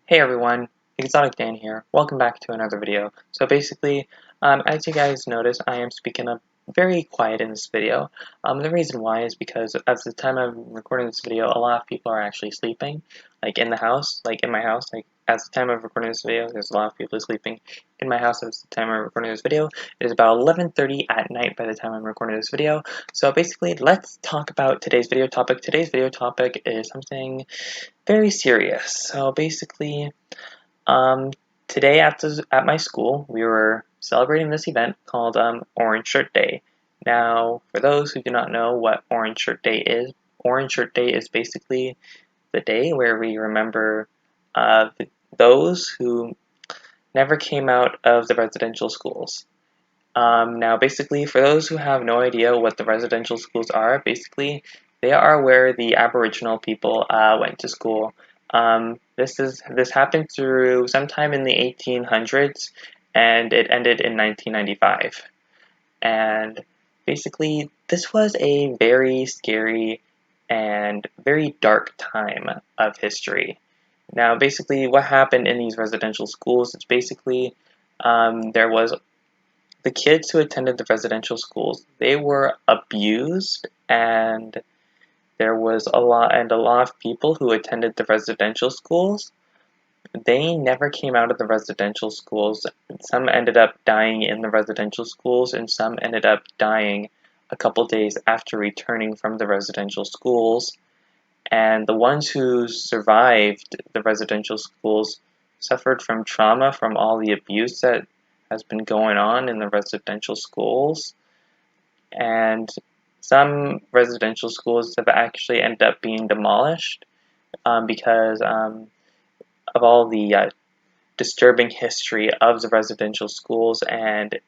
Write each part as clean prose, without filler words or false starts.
Hey everyone, Exotic Dan here. Welcome back to another video. So basically, as you guys notice, I am speaking up very quiet in this video. The reason why is because at the time I'm recording this video, a lot of people are actually sleeping, like in the house, like in my house. Like at the time of recording this video, there's a lot of people sleeping in my house at the time I'm recording this video. It is about 11:30 at night by the time I'm recording this video. So basically, let's talk about today's video topic. Today's video topic is something very serious. So basically, um, today at my school, we were celebrating this event called Orange Shirt Day. Now, for those who do not know what Orange Shirt Day is basically the day where we remember those who never came out of the residential schools. Now, basically, for those who have no idea what the residential schools are, basically, they are where the Aboriginal people went to school. This happened through sometime in the 1800s, and it ended in 1995. And basically, this was a very scary and very dark time of history. Now, basically, what happened in these residential schools is basically there was the kids who attended the residential schools, they were abused, and there was a lot of people who attended the residential schools. They never came out of the residential schools. Some ended up dying in the residential schools, and some ended up dying a couple days after returning from the residential schools. And the ones who survived the residential schools suffered from trauma from all the abuse that has been going on in the residential schools, and some residential schools have actually ended up being demolished because of all the disturbing history of the residential schools, and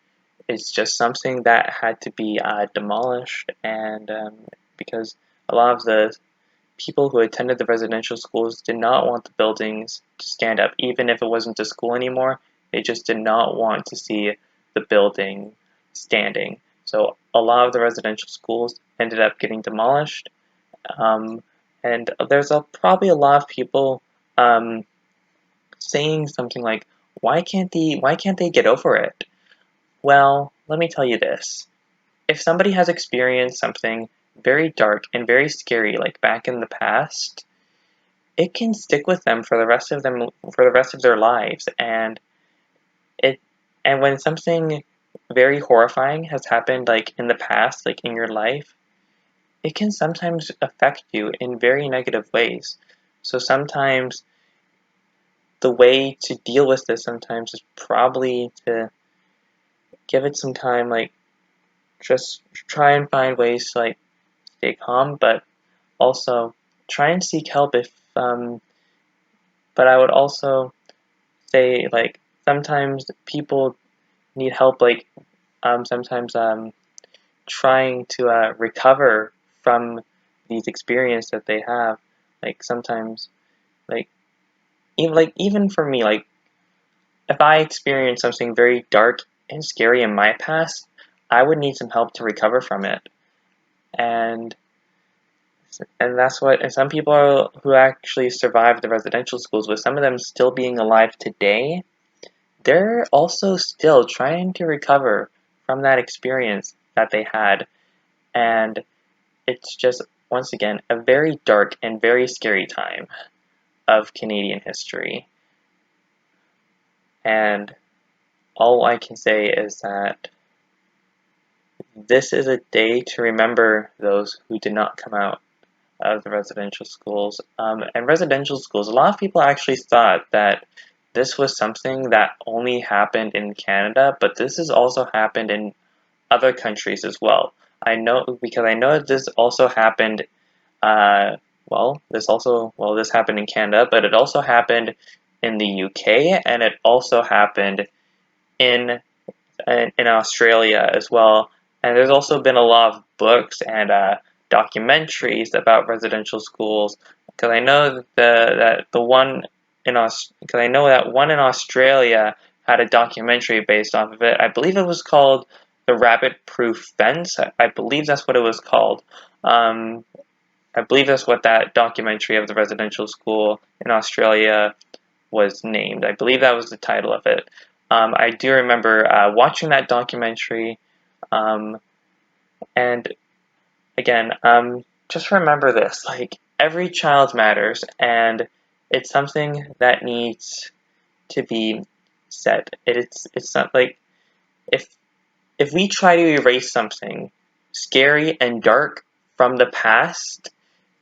it's just something that had to be demolished, and because a lot of the people who attended the residential schools did not want the buildings to stand up, even if it wasn't a school anymore. They just did not want to see the building standing. So a lot of the residential schools ended up getting demolished, and there's probably a lot of people saying something like, why can't they get over it? Well, let me tell you this. If somebody has experienced something very dark and very scary, like back in the past, it can stick with them for the rest of their lives. It and when something very horrifying has happened, like in the past, like in your life, it can sometimes affect you in very negative ways. So sometimes the way to deal with this sometimes is probably to give it some time, like just try and find ways to like stay calm, but also try and seek help if but I would also say like sometimes people need help, like sometimes trying to recover from these experiences that they have. Like sometimes like even for me, like if I experience something very dark and scary in my past, I would need some help to recover from it. And that's what, and some people who actually survived the residential schools, with some of them still being alive today, they're also still trying to recover from that experience that they had. And it's just, once again, a very dark and very scary time of Canadian history. And all I can say is that this is a day to remember those who did not come out of the residential schools. And residential schools, a lot of people actually thought that this was something that only happened in Canada, but this has also happened in other countries as well. I know because I know this also happened. This happened in Canada, but it also happened in the UK, and it also happened in in Australia as well. And there's also been a lot of books and documentaries about residential schools, because I know that one in Australia had a documentary based off of it. I believe it was called The Rabbit Proof Fence. I believe that's what it was called. Um, I believe that's what that documentary of the residential school in Australia was named. I believe that was the title of it. I do remember watching that documentary, and again, just remember this, like, every child matters, and it's something that needs to be said. It's not like, if we try to erase something scary and dark from the past,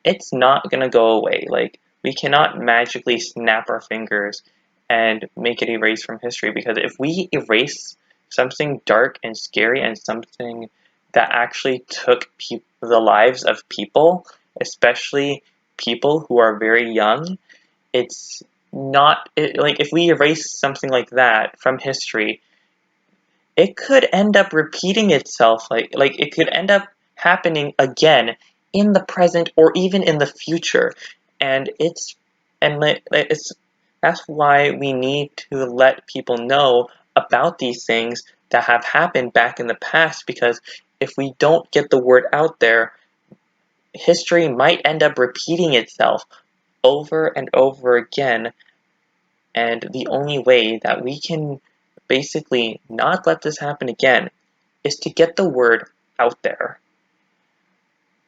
it's not gonna go away. Like, we cannot magically snap our fingers and make it erase from history, because if we erase something dark and scary and something that actually took the lives of people, especially people who are very young, it's not like, if we erase something like that from history, it could end up repeating itself. Like it could end up happening again in the present or even in the future. And it's that's why we need to let people know about these things that have happened back in the past, because if we don't get the word out there, history might end up repeating itself over and over again. And the only way that we can basically not let this happen again is to get the word out there.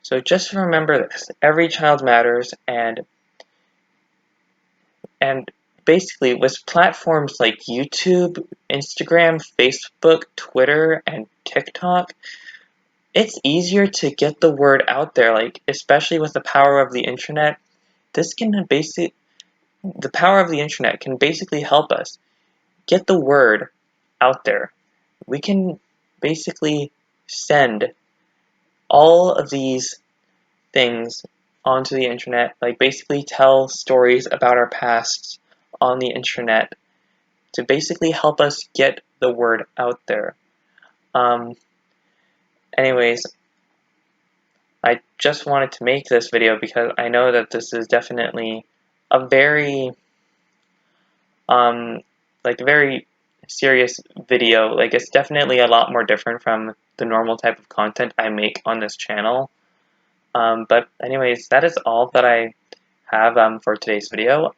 So just remember this: every child matters. And basically, with platforms like YouTube, Instagram, Facebook, Twitter, and TikTok, it's easier to get the word out there, like, especially with the power of the internet. The power of the internet can basically help us get the word out there. We can basically send all of these things onto the internet, like basically tell stories about our past on the internet to basically help us get the word out there. Um, Anyways, I just wanted to make this video because I know that this is definitely a very very serious video. Like, it's definitely a lot more different from the normal type of content I make on this channel. But anyways, that is all that I have for today's video.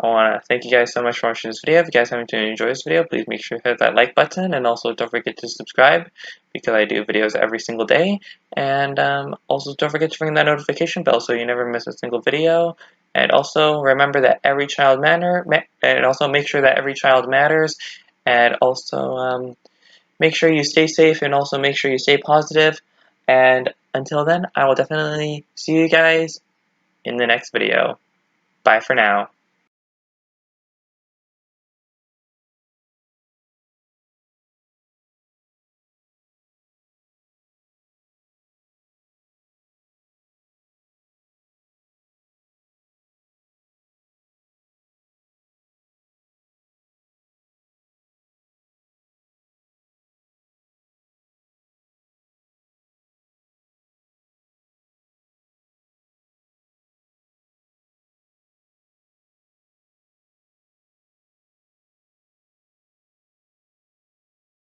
I want to thank you guys so much for watching this video. If you guys haven't enjoyed this video, please make sure to hit that like button, and also don't forget to subscribe, because I do videos every single day. And also don't forget to ring that notification bell so you never miss a single video. And also remember that every child and also make sure that every child matters. And also make sure you stay safe, and also make sure you stay positive. And until then, I will definitely see you guys in the next video. Bye for now.